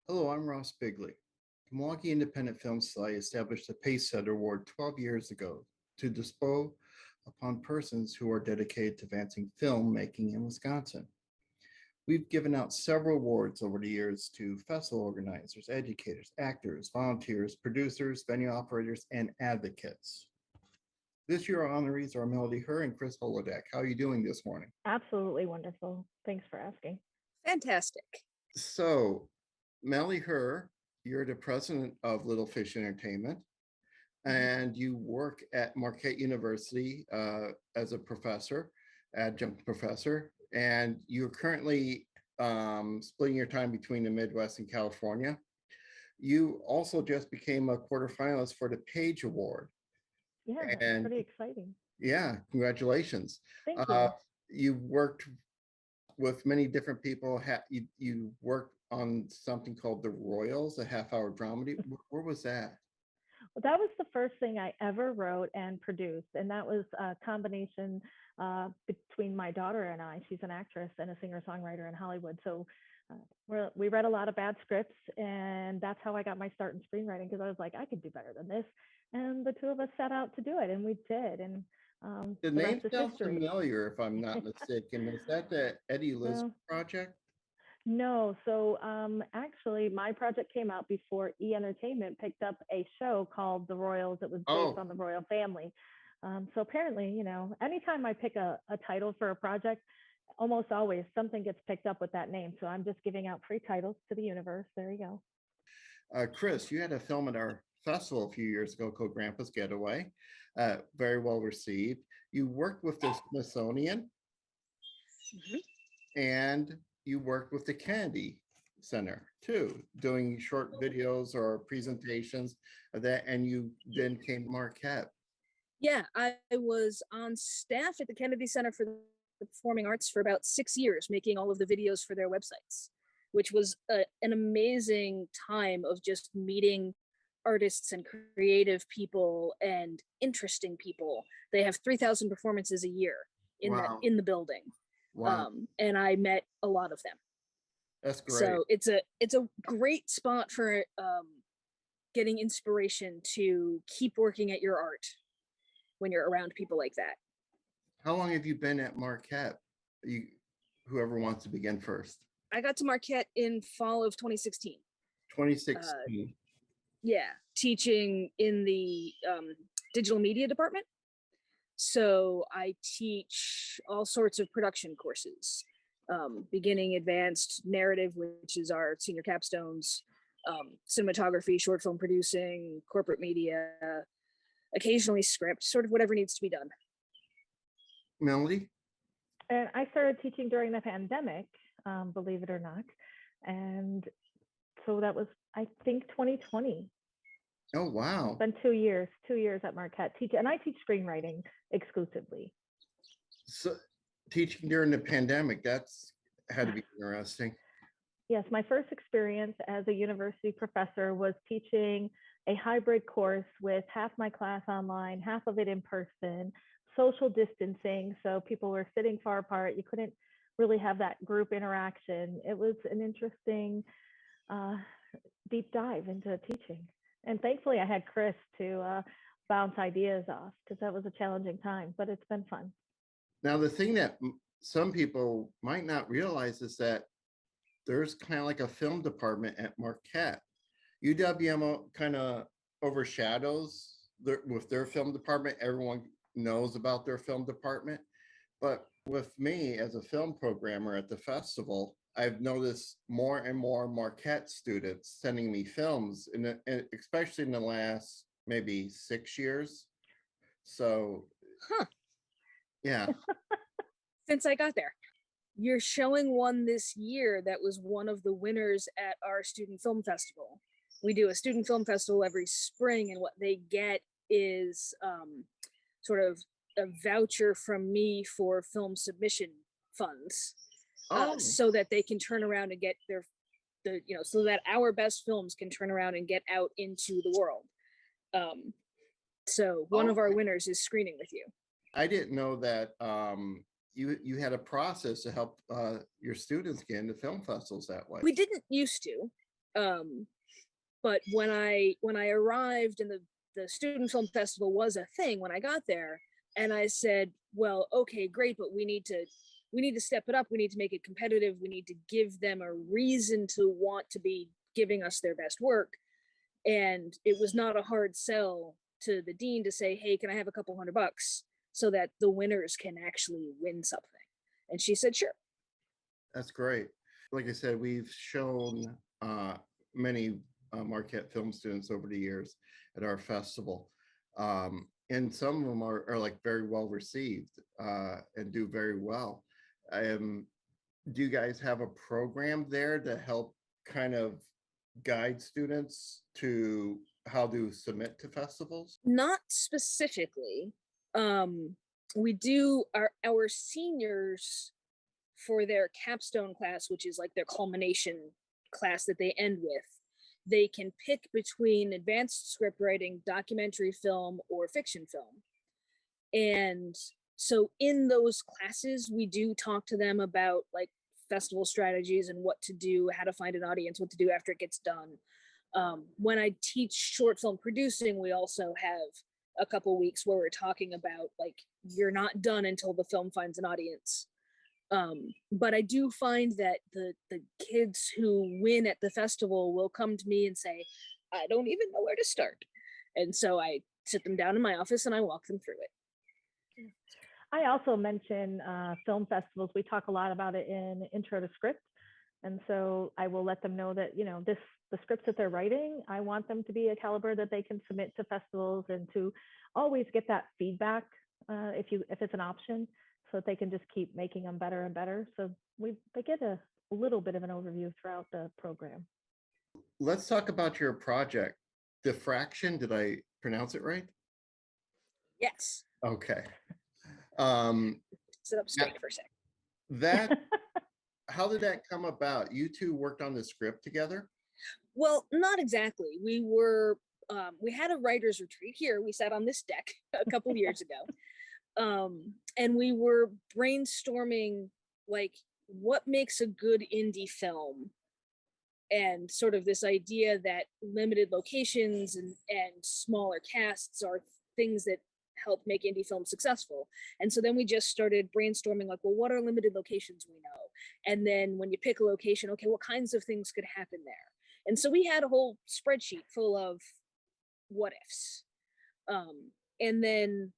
Hello, I'm Ross Bigley. The Milwaukee Independent Film Society established the Pace Setter Award 12 years ago to bestow upon persons who are dedicated to advancing filmmaking in Wisconsin. We've given out several awards over the years to festival organizers, educators, actors, volunteers, producers, venue operators, and advocates. This year, our honorees are Melody Herr and Kris Holodak. How are you doing this morning? Absolutely wonderful. Thanks for asking. Fantastic. So, Melody Herr, you're the president of Little Fish Entertainment, and you work at Marquette University as a professor, adjunct professor, and you're currently splitting your time between the Midwest and California. You also just became a quarterfinalist for the Page Award. Yeah, And pretty exciting. yeah, congratulations. Thank Uh, you. you worked with many different people. You worked on something called The Royals, a half-hour dramedy. Where was that? Well, that was the first thing I ever wrote and produced, and that was a combination between my daughter and I. She's an actress and a singer-songwriter in Hollywood, so we read a lot of bad scripts, and that's how I got my start in screenwriting because I was like, I could do better than this, and the two of us set out to do it, and we did, and The the name rest is sounds history. familiar, if I'm not mistaken. Is that the Eddie Liz Well, project? no, so actually, my project came out before E Entertainment picked up a show called The Royals. It was based Oh, on the royal family. So apparently, anytime I pick a title for a project, almost always something gets picked up with that name. So I'm just giving out free titles to the universe. There you go. Kris, you had a film at our festival a few years ago called Grandpa's Getaway. Very well received. You worked with the Smithsonian Mhm. and you worked with the Kennedy Center too, doing short videos or presentations of that, and you then came to Marquette. Yeah, I was on staff at the Kennedy Center for the Performing Arts for about 6 years, making all of the videos for their websites, which was an amazing time of just meeting artists and creative people and interesting people. They have 3,000 performances a year Wow, in the building, wow, and I met a lot of them. that's great. So it's a great spot for getting inspiration to keep working at your art when you're around people like that. How long have you been at Marquette? You, whoever wants to begin first. I got to Marquette in fall of 2016. 2016. Yeah, teaching in the digital media department. So I teach all sorts of production courses, beginning, advanced, narrative, which is our senior capstones, cinematography, short film producing, corporate media, occasionally script, sort of whatever needs to be done. Melody? And I started teaching during the pandemic, believe it or not. And so that was, I think, 2020. Oh, wow. It's been 2 years at Marquette. And I teach screenwriting exclusively. So teaching during the pandemic, that's had to be interesting. Yes, my first experience as a university professor was teaching a hybrid course with half my class online, half of it in person, social distancing. So people were sitting far apart. You couldn't really have that group interaction. It was an interesting uh, deep dive into teaching. And thankfully, I had Kris to bounce ideas off because that was a challenging time, but it's been fun. Now, the thing that some people might not realize is that there's kind of like a film department at Marquette. UWM kind of overshadows with their film department. Everyone knows about their film department. But with me as a film programmer at the festival, I've noticed more and more Marquette students sending me films, especially in the last maybe 6 years. So, Huh. yeah. Since I got there. You're showing one this year that was one of the winners at our student film festival. We do a student film festival every spring, and what they get is sort of a voucher from me for film submission funds, Oh, so that they can turn around and get so that our best films can turn around and get out into the world. So one of our okay. winners is screening with you. I didn't know that you had a process to help your students get into film festivals that way. We didn't used to. But when I arrived and the student film festival was a thing when I got there, and I said, well, okay, great, but we need to step it up. We need to make it competitive. We need to give them a reason to want to be giving us their best work. And it was not a hard sell to the dean to say, hey, can I have a couple $100 so that the winners can actually win something? And she said, sure. That's great. Like I said, we've shown many Marquette film students over the years at our festival. And some of them are like very well received and do very well. Do you guys have a program there to help kind of guide students to how to submit to festivals? Not specifically. We do our seniors for their capstone class, which is like their culmination class that they end with. They can pick between advanced script writing, documentary film, or fiction film. And so in those classes, we do talk to them about like festival strategies and what to do, how to find an audience, what to do after it gets done. When I teach short film producing, we also have a couple weeks where we're talking about like, you're not done until the film finds an audience. But I do find that the kids who win at the festival will come to me and say, I don't even know where to start. And so I sit them down in my office and I walk them through it. I also mention film festivals. We talk a lot about it in Intro to Script. And so I will let them know that, the scripts that they're writing, I want them to be a caliber that they can submit to festivals, and to always get that feedback if it's an option, so that they can just keep making them better and better. So they get a little bit of an overview throughout the program. Let's talk about your project, Diffraction. Did I pronounce it right? Yes. Okay. Sit up straight for a sec. How did that come about? You two worked on the script together? Well, not exactly. We had a writer's retreat here. We sat on this deck a couple of years ago. And we were brainstorming like what makes a good indie film, and sort of this idea that limited locations and smaller casts are things that help make indie films successful. And so then we just started brainstorming like, well, what are limited locations we know? And then when you pick a location, okay, what kinds of things could happen there? And so we had a whole spreadsheet full of what ifs. And then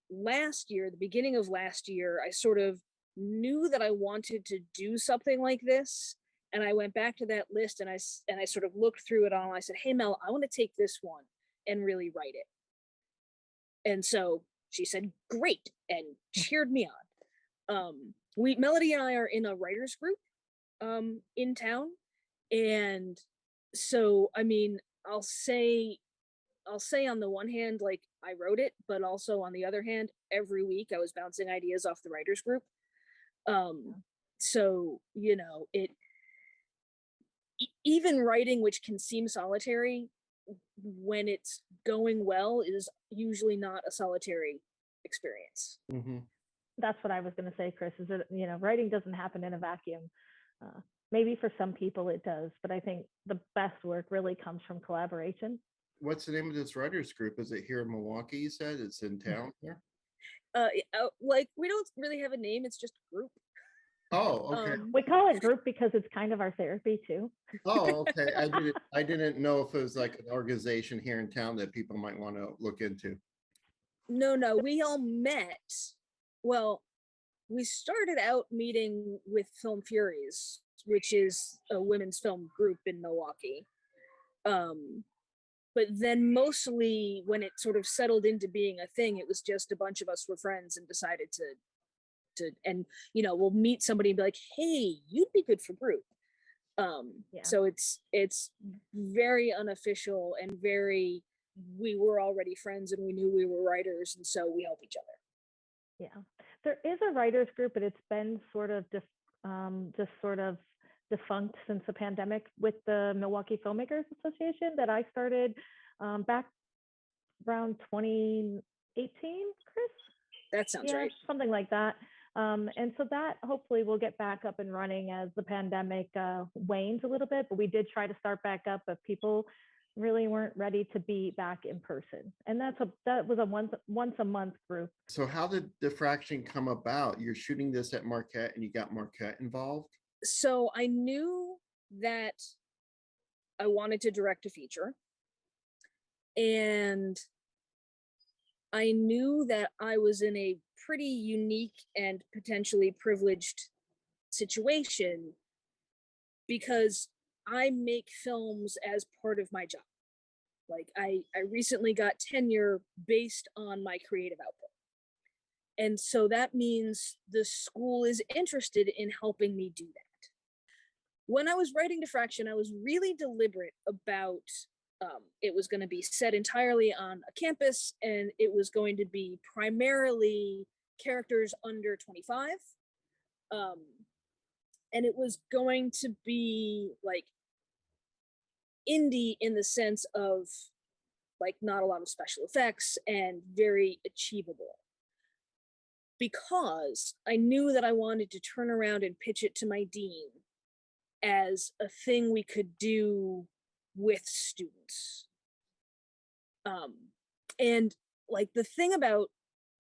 the beginning of last year, I sort of knew that I wanted to do something like this. And I went back to that list and I sort of looked through it all. And I said, hey, Mel, I want to take this one and really write it. And so she said, great, and cheered me on. Medody and I are in a writer's group in town. And so, I mean, I'll say on the one hand, like I wrote it, but also on the other hand, every week I was bouncing ideas off the writers group. So, even writing, which can seem solitary, when it's going well, is usually not a solitary experience. Mm-hmm. That's what I was going to say, Kris, is that, writing doesn't happen in a vacuum. Maybe for some people it does, but I think the best work really comes from collaboration. What's the name of this writers group? Is it here in Milwaukee? You said it's in town here? Like we don't really have a name. It's just a group. Oh, okay. We call it group because it's kind of our therapy too. Oh, okay. I didn't know if it was like an organization here in town that people might want to look into. No, we all met. Well, we started out meeting with Film Furies, which is a women's film group in Milwaukee. But then mostly when it sort of settled into being a thing, it was just a bunch of us were friends and decided to we'll meet somebody and be like, hey, you'd be good for group. So it's very unofficial and we were already friends and we knew we were writers, and so we help each other. Yeah, there is a writers group, but it's been sort of just sort of defunct since the pandemic, with the Milwaukee Filmmakers Association that I started back around 2018, Kris? That sounds right. Something like that. And so that hopefully will get back up and running as the pandemic wanes a little bit. But we did try to start back up, but people really weren't ready to be back in person. And that was a once a month group. So how did Diffraction come about? You're shooting this at Marquette and you got Marquette involved? So I knew that I wanted to direct a feature, and I knew that I was in a pretty unique and potentially privileged situation because I make films as part of my job. Like I recently got tenure based on my creative output. And so that means the school is interested in helping me do that. When I was writing Diffraction, I was really deliberate about it was going to be set entirely on a campus, and it was going to be primarily characters under 25. And it was going to be like indie in the sense of like not a lot of special effects and very achievable. Because I knew that I wanted to turn around and pitch it to my dean as a thing we could do with students. And like the thing about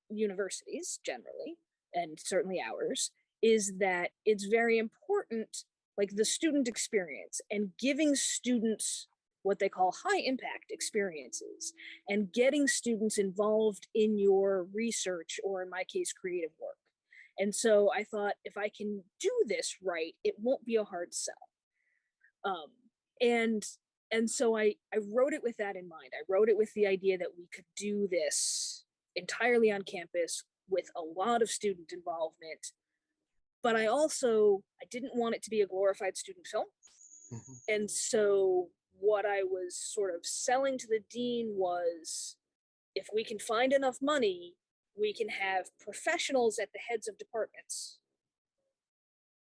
universities generally, and certainly ours, is that it's very important, like the student experience and giving students what they call high impact experiences and getting students involved in your research, or in my case, creative work. And so I thought, if I can do this right, it won't be a hard sell. And so I wrote it with that in mind. I wrote it with the idea that we could do this entirely on campus with a lot of student involvement. But I didn't want it to be a glorified student film. Mm-hmm. And so what I was sort of selling to the dean was, if we can find enough money, we can have professionals at the heads of departments,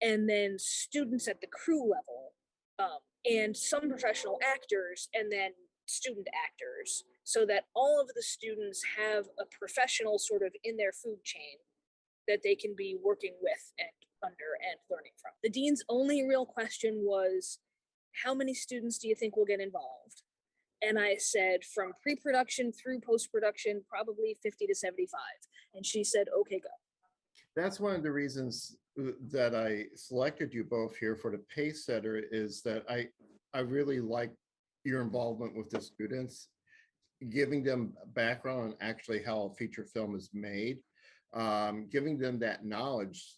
and then students at the crew level, and some professional actors, and then student actors, so that all of the students have a professional sort of in their food chain that they can be working with and under and learning from. The dean's only real question was, how many students do you think will get involved? And I said, from pre-production through post-production, probably 50 to 75. And she said, okay, go. That's one of the reasons that I selected you both here for the pace setter, is that I really like your involvement with the students, giving them background on actually how a feature film is made, giving them that knowledge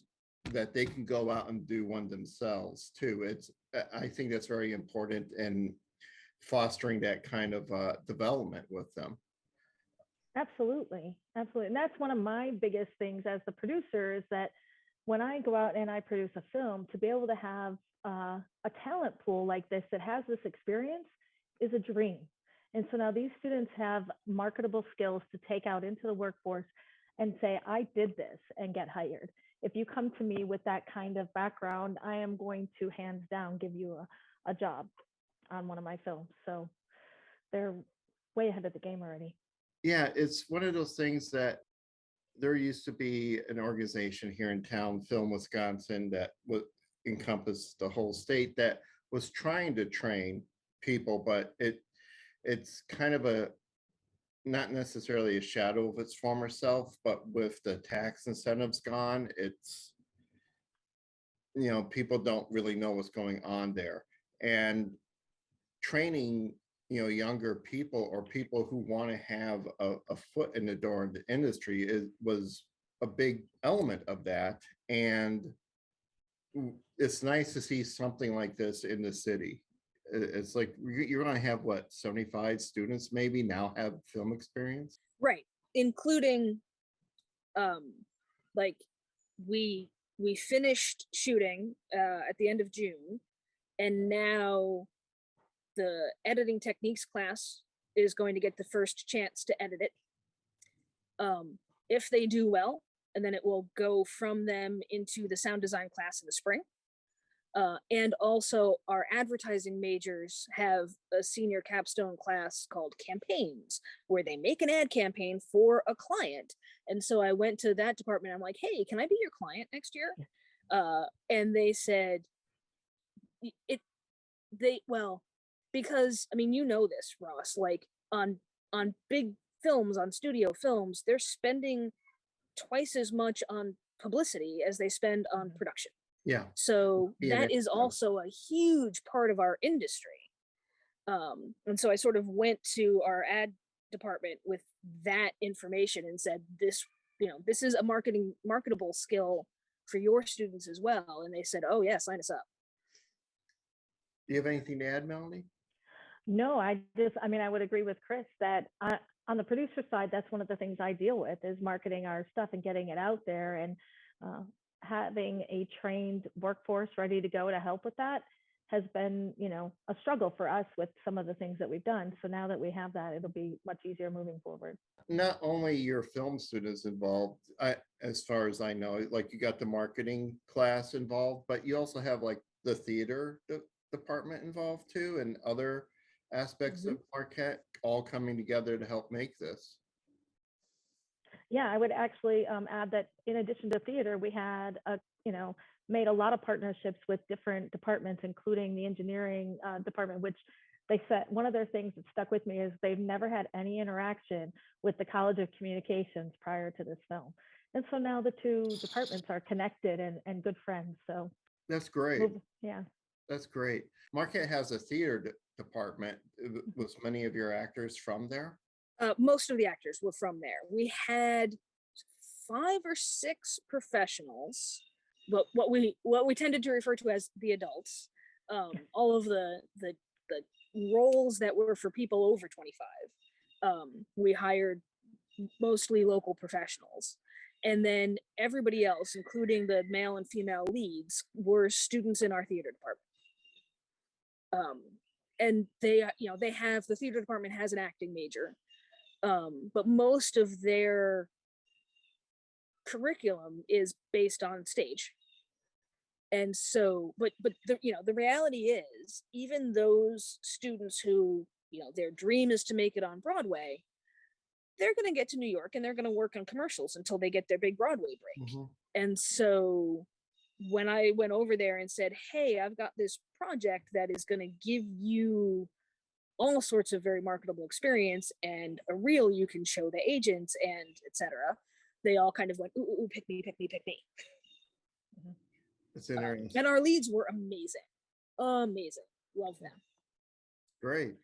that they can go out and do one themselves too. I think that's very important in fostering that kind of development with them. Absolutely. Absolutely. And that's one of my biggest things as the producer, is that when I go out and I produce a film, to be able to have a talent pool like this that has this experience is a dream. And so now these students have marketable skills to take out into the workforce and say, I did this, and get hired. If you come to me with that kind of background, I am going to hands down give you a job on one of my films. So they're way ahead of the game already. Yeah, it's one of those things that there used to be an organization here in town, Film Wisconsin, that would encompass the whole state, that was trying to train people, but it's kind of a not necessarily a shadow of its former self, but with the tax incentives gone, it's, people don't really know what's going on there. And training, younger people or people who want to have a foot in the door in the industry was a big element of that. And it's nice to see something like this in the city. It's like you're going to have 75 students maybe now have film experience, right? Including like we finished shooting at the end of June, and now the editing techniques class is going to get the first chance to edit it if they do well, and then it will go from them into the sound design class in the spring. And also our advertising majors have a senior capstone class called campaigns, where they make an ad campaign for a client. And so I went to that department. I'm like, hey, can I be your client next year? And they said well, because I mean, you know this, Ross, like on big films, on studio films, they're spending twice as much on publicity as they spend on production. Yeah. So Yeah, that is also a huge part of our industry. And so I sort of went to our ad department with that information and said, this is a marketable skill for your students as well. And they said, oh yeah, sign us up. Do you have anything to add, Melanie? No, I mean, I would agree with Kris that on the producer side, that's one of the things I deal with is marketing our stuff and getting it out there, and having a trained workforce ready to go to help with that has been, a struggle for us with some of the things that we've done. So now that we have that, it'll be much easier moving forward. Not only your film students involved, as far as I know, like you got the marketing class involved, but you also have like the theater department involved too, and other aspects of Marquette all coming together to help make this. Yeah, I would actually add that in addition to theater, we had made a lot of partnerships with different departments, including the engineering department, which they said one of their things that stuck with me is they've never had any interaction with the College of Communications prior to this film. And so now the two departments are connected and good friends. So that's great. Yeah. That's great. Marquette has a theater department. Was many of your actors from there? Most of the actors were from there. We had 5 or 6 professionals, but what we tended to refer to as the adults. All of the roles that were for people over 25. We hired mostly local professionals. And then everybody else, including the male and female leads, were students in our theater department. And the theater department has an acting major, but most of their curriculum is based on stage. And so, but the reality is, even those students who, their dream is to make it on Broadway, they're going to get to New York and they're going to work on commercials until they get their big Broadway break. And so when I went over there and said, hey, I've got this project that is going to give you all sorts of very marketable experience and a reel you can show the agents and etc., they all kind of went, ooh, pick me. It's interesting. And our leads were amazing. Love them. Great.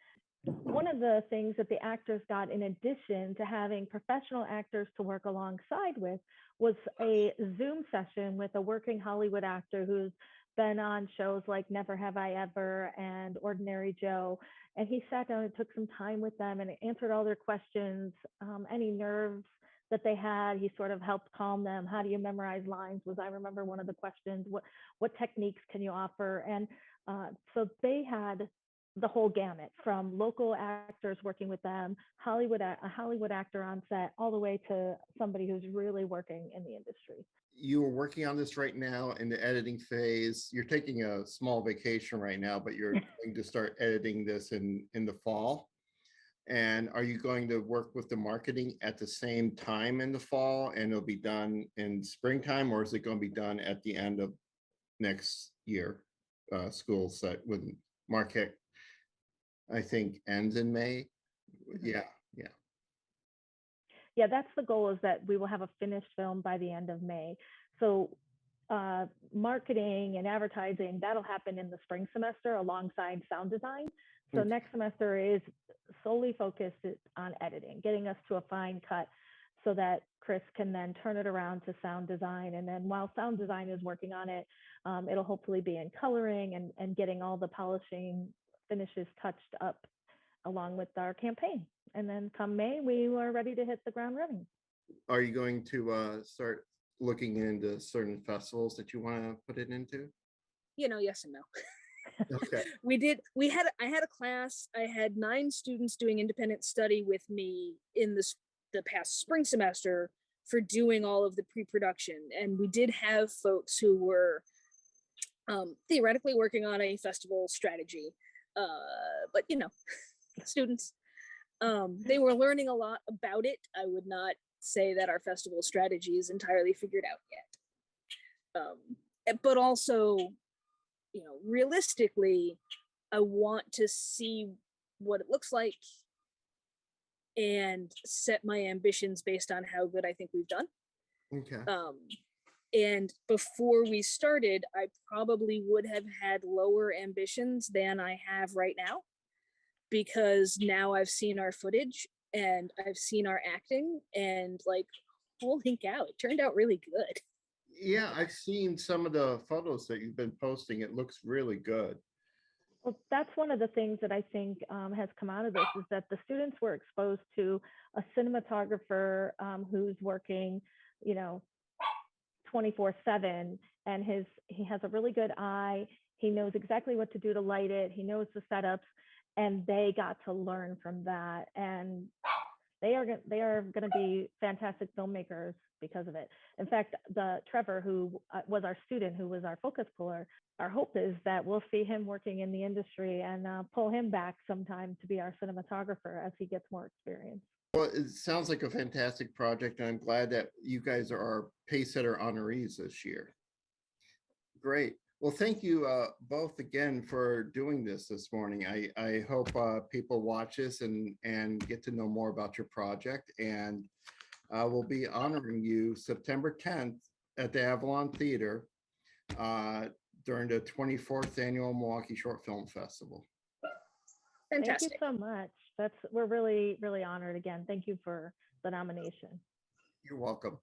One of the things that the actors got in addition to having professional actors to work alongside with was a Zoom session with a working Hollywood actor who's been on shows like Never Have I Ever and Ordinary Joe. And he sat down and took some time with them and answered all their questions, any nerves that they had. He sort of helped calm them. How do you memorize lines? I remember one of the questions. What techniques can you offer? And so they had the whole gamut, from local actors working with them, a Hollywood actor on set, all the way to somebody who's really working in the industry. You are working on this right now in the editing phase. You're taking a small vacation right now, but you're going to start editing this in the fall. And are you going to work with the marketing at the same time in the fall, and it'll be done in springtime, or is it going to be done at the end of next year? School set with Marquette, I think, ends in May. Yeah. Yeah, that's the goal, is that we will have a finished film by the end of May. So marketing and advertising, that'll happen in the spring semester alongside sound design. So next semester is solely focused on editing, getting us to a fine cut so that Kris can then turn it around to sound design. And then while sound design is working on it, it'll hopefully be in coloring and getting all the polishing finishes touched up along with our campaign. And then come May, we are ready to hit the ground running. Are you going to start looking into certain festivals that you want to put it into? Yes and no. Okay. I had a class. I had 9 students doing independent study with me in the past spring semester for doing all of the pre-production. And we did have folks who were theoretically working on a festival strategy. But you know, students, they were learning a lot about it. I would not say that our festival strategy is entirely figured out yet. But also, you know, realistically, I want to see what it looks like and set my ambitions based on how good I think we've done. Okay. And before we started, I probably would have had lower ambitions than I have right now, because now I've seen our footage and I've seen our acting, and like, holy cow, it turned out really good. Yeah, I've seen some of the photos that you've been posting. It looks really good. Well, that's one of the things that I think has come out of this, is that the students were exposed to a cinematographer who's working, you know, 24/7, and he has a really good eye. He knows exactly what to do to light it. He knows the setups, and they got to learn from that. And they are going to be fantastic filmmakers because of it. In fact, the Trevor, who was our student, who was our focus puller, our hope is that we'll see him working in the industry and pull him back sometime to be our cinematographer as he gets more experience. Well, it sounds like a fantastic project, and I'm glad that you guys are our Pacesetter honorees this year. Great. Well, thank you both again for doing this morning. I hope people watch this and get to know more about your project. And we'll be honoring you September 10th at the Avalon Theater during the 24th Annual Milwaukee Short Film Festival. Fantastic. Thank you so much. We're really, really honored again. Thank you for the nomination. You're welcome.